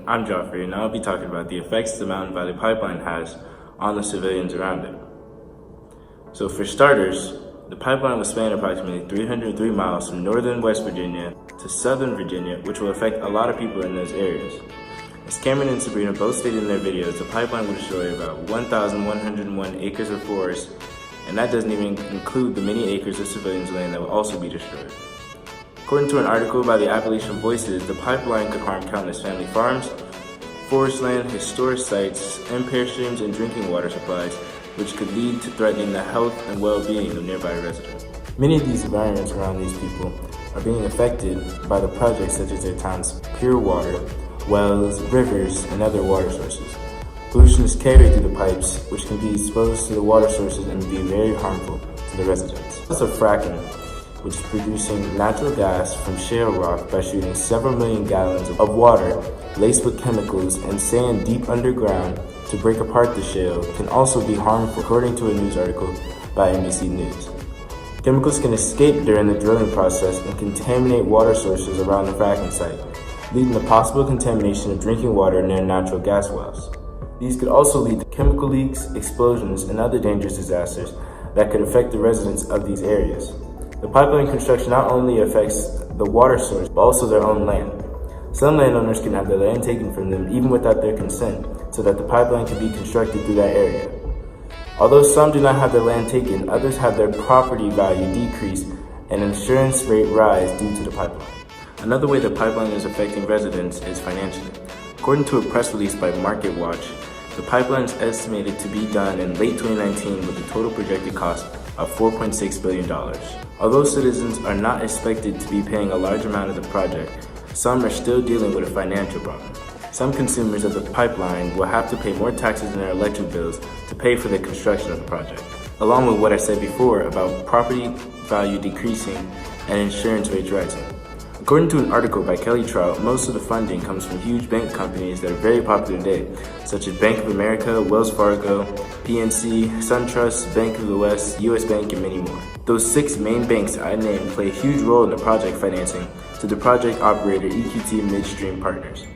I'm Joffrey, and I'll be talking about the effects the Mountain Valley Pipeline has on the civilians around it. So for starters, the pipeline will span approximately 303 miles from northern West Virginia to southern Virginia, which will affect a lot of people in those areas. As Cameron and Sabrina both stated in their videos, the pipeline will destroy about 1,101 acres of forest, and that doesn't even include the many acres of civilians' land that will also be destroyed. According to an article by the Appalachian Voices, the pipeline could harm countless family farms, forest land, historic sites, impair streams, and drinking water supplies, which could lead to threatening the health and well-being of nearby residents. Many of these environments around these people are being affected by the projects such as their town's pure water, wells, rivers, and other water sources. Pollution is carried through the pipes, which can be exposed to the water sources and be very harmful to the residents. Also fracking, which is producing natural gas from shale rock by shooting several million gallons of water laced with chemicals and sand deep underground to break apart the shale, can also be harmful, according to a news article by NBC News. Chemicals can escape during the drilling process and contaminate water sources around the fracking site, leading to possible contamination of drinking water near natural gas wells. These could also lead to chemical leaks, explosions, and other dangerous disasters that could affect the residents of these areas. The pipeline construction not only affects the water source, but also their own land. Some landowners can have their land taken from them even without their consent, so that the pipeline can be constructed through that area. Although some do not have their land taken, others have their property value decrease and insurance rate rise due to the pipeline. Another way the pipeline is affecting residents is financially. According to a press release by MarketWatch, the pipeline is estimated to be done in late 2019 with a total projected cost of $4.6 billion. Although citizens are not expected to be paying a large amount of the project, some are still dealing with a financial problem. Some consumers of the pipeline will have to pay more taxes in their electric bills to pay for the construction of the project, along with what I said before about property value decreasing and insurance rates rising. According to an article by Kelly Trout, most of the funding comes from huge bank companies that are very popular today, such as Bank of America, Wells Fargo, PNC, SunTrust, Bank of the West, US Bank, and many more. Those 6 main banks I named play a huge role in the project financing to the project operator EQT Midstream Partners.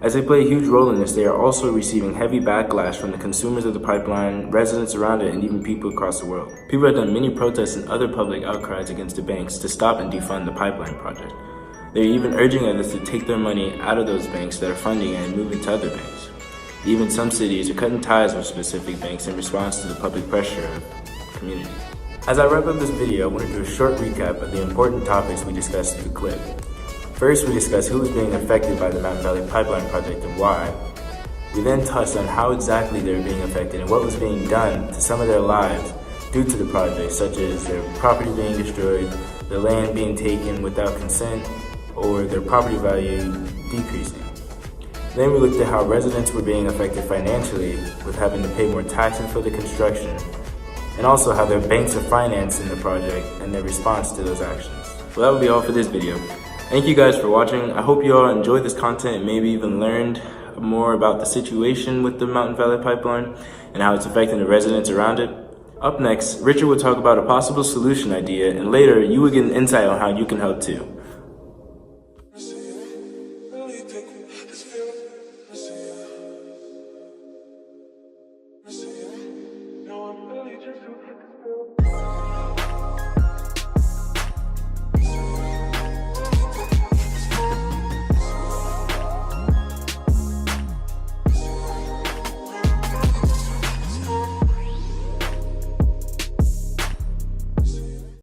As they play a huge role in this, they are also receiving heavy backlash from the consumers of the pipeline, residents around it, and even people across the world. People have done many protests and other public outcries against the banks to stop and defund the pipeline project. They're even urging others to take their money out of those banks that are funding it and move it to other banks. Even some cities are cutting ties with specific banks in response to the public pressure of communities. As I wrap up this video, I want to do a short recap of the important topics we discussed in the clip. First, we discussed who is being affected by the Mountain Valley Pipeline project and why. We then touched on how exactly they were being affected and what was being done to some of their lives due to the project, such as their property being destroyed, their land being taken without consent, or their property value decreasing. Then we looked at how residents were being affected financially with having to pay more taxes for the construction, and also how their banks are financing the project and their response to those actions. Well, that would be all for this video. Thank you guys for watching. I hope you all enjoyed this content and maybe even learned more about the situation with the Mountain Valley Pipeline and how it's affecting the residents around it. Up next, Richard will talk about a possible solution idea, and later you will get an insight on how you can help too.